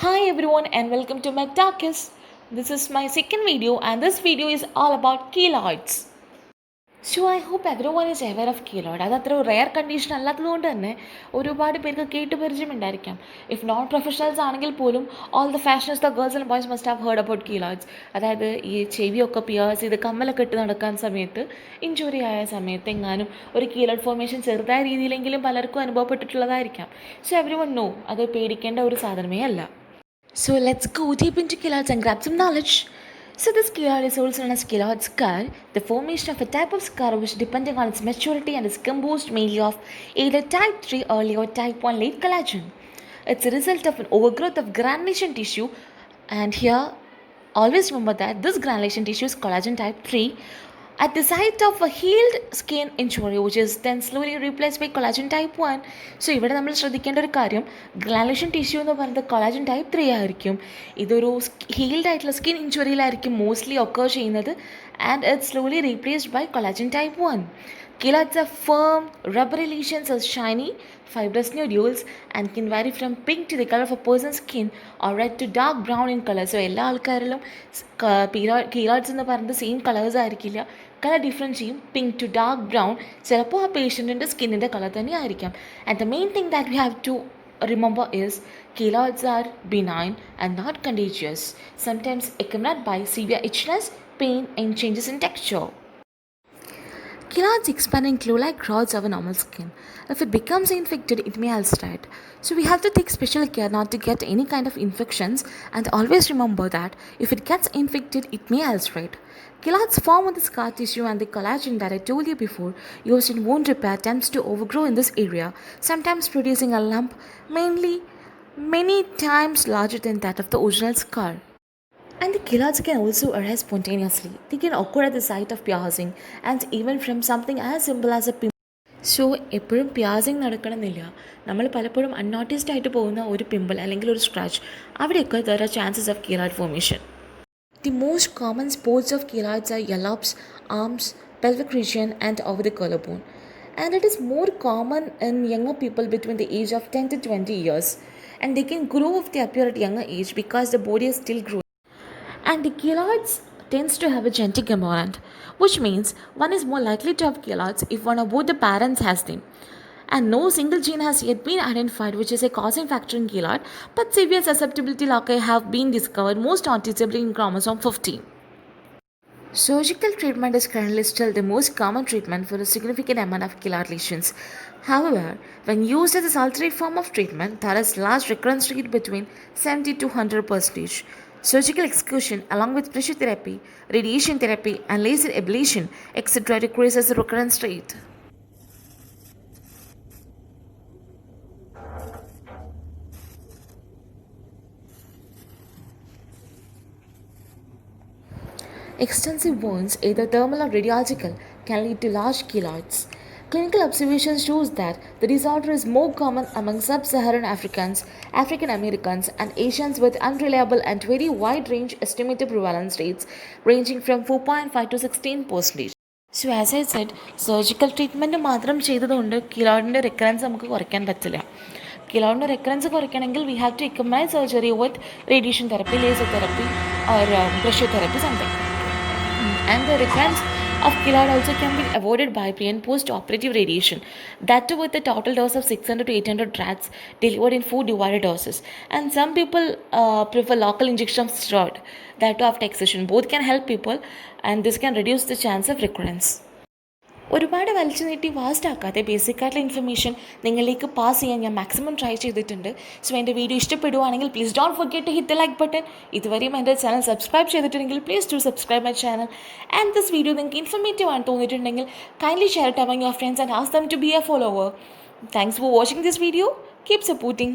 Hi everyone and welcome to McTalkis. This is my second video and this video is all about keloids. So I hope everyone is aware of keloid. അത് അത്ര rare condition അല്ലാത്തതുകൊണ്ട് തന്നെ ഒരുപാട് പേർക്ക് കേട്ട് പരിചയമുണ്ടായിരിക്കാം. If non professionals ആണെങ്കിൽ പോലും all the fashions the girls and boys must have heard about keloids. അതായത് ഈ ചെവിയൊക്കെ പിയേഴ്സ് ചെയ്ത് കമ്മലൊക്കെ ഇട്ട് നടക്കാൻ സമയത്ത് ഇഞ്ചുറി ആയ സമയത്ത് എങ്ങാനും ഒരു കീലോയിഡ് ഫോർമേഷൻ ചെറുതായ രീതിയിലെങ്കിലും പലർക്കും അനുഭവപ്പെട്ടിട്ടുള്ളതായിരിക്കാം. സോ എവരി വൺ നോ അത് പേടിക്കേണ്ട ഒരു സാധനമേ അല്ല. So let's go deep into keloids and grab some knowledge. So this keloid is also known as keloid scar, the formation of a type of scar which depending on its maturity and is composed mainly of either type 3 early or type 1 late collagen. It's a result of an overgrowth of granulation tissue, and here always remember that this granulation tissue is collagen type 3 at the site of a healed skin injury which is then slowly replaced by collagen type 1. So ഇവിടെ നമ്മൾ ശ്രദ്ധിക്കേണ്ട ഒരു കാര്യം granulation tissue എന്ന് പറയുന്നത് collagen type 3 ആയിരിക്കും. ഇതൊരു healed ആയിട്ടുള്ള സ്കിൻ ഇഞ്ചുറിയിലായിരിക്കും മോസ്റ്റ്ലി ഒക്കർ ചെയ്യുന്നത് and it slowly replaced by collagen type 1. Keloids are firm, rubbery lesions or shiny, fibrous nodules and can vary from pink to the color of a person's skin or red to dark brown in color. So എല്ലാ ആൾക്കാരിലും keloids എന്ന് പറയുന്നത് same colours ആയിരിക്കില്ല, colour difference ചെയ്യും. Pink to dark brown, ചിലപ്പോൾ ആ പേഷ്യൻറ്റിൻ്റെ സ്കിന്നിൻ്റെ colour തന്നെ ആയിരിക്കാം. And the main thing that we have to remember is keloids are benign and not contagious. Sometimes accompanied by severe itchiness, pain and changes in texture. Keloids expand in claw-like rods over normal skin. If it becomes infected, it may ulcerate. So we have to take special care not to get any kind of infections, and always remember that if it gets infected, it may ulcerate. Keloids form on the scar tissue and the collagen that I told you before, used in wound repair, tends to overgrow in this area, sometimes producing a lump, mainly many times larger than that of the original scar. And the keloids can also arise spontaneously. They can occur at the site of piercing and even from something as simple as a pimple. So എപ്പോഴും പിയാസിങ് നടക്കണമെന്നില്ല. നമ്മൾ പലപ്പോഴും unnoticed ആയിട്ട് പോകുന്ന ഒരു pimple അല്ലെങ്കിൽ ഒരു scratch, അവിടെയൊക്കെ there are chances of keloid formation. The most common spots of keloids are earlobes, arms, pelvic region and over the collarbone. And it is more common in younger people between the age of 10 to 20 years. And they can grow if they appear at younger age because the body is still growing. And the keloids tends to have a genetic component, which means one is more likely to have keloids if one or both the parents has them. And no single gene has yet been identified which is a causing factor in keloid, but severe susceptibility loci have been discovered most noticeably in chromosome 15. Surgical treatment is currently still the most common treatment for a significant amount of keloid lesions. However, when used as a solitary form of treatment, there is large recurrence rate between 70 to 100%. Surgical excision along with pressure therapy, radiation therapy and laser ablation etc. decreases the recurrence rate. Extensive wounds, either thermal or radiological, can lead to large keloids. Clinical observation shows that the disorder is more common among sub-Saharan Africans, African Americans, and Asians with unreliable and very wide range estimated prevalence rates ranging from 4.5 to 16%. So as I said, surgical treatment മാത്രം ചെയ്തതുകൊണ്ട് കീലോയിഡിൻ്റെ recurrence നമുക്ക് കുറയ്ക്കാൻ പറ്റില്ല. കീലോയിഡിൻ്റെ recurrence കുറയ്ക്കണമെങ്കിൽ we have to accompany surgery with radiation therapy, laser therapy or pressure therapy something. And the recurrence of keloid also can be avoided by pre and post operative radiation, that too with a total dose of 600 to 800 rats delivered in 4 divided doses. And some people prefer local injection of steroid, that too after excision. Both can help people and this can reduce the chance of recurrence. ഒരുപാട് വലിച്ചു നീട്ടി vast ആക്കാതെ ബേസിക്കായിട്ടുള്ള information നിങ്ങളിലേക്ക് pass ചെയ്യാൻ ഞാൻ maximum try ചെയ്തിട്ടുണ്ട്. So എൻ്റെ video ഇഷ്ടപ്പെടുവാണെങ്കിൽ please don't forget to hit the like button. ഇതുവരെയും എൻ്റെ ചാനൽ സബ്സ്ക്രൈബ് ചെയ്തിട്ടുണ്ടെങ്കിൽ please to subscribe my channel. And this video നിങ്ങൾക്ക് ഇൻഫർമേറ്റീവ് ആണ് തോന്നിയിട്ടുണ്ടെങ്കിൽ kindly share it among your friends and ask them to be a follower. Thanks for watching this video. Keep supporting.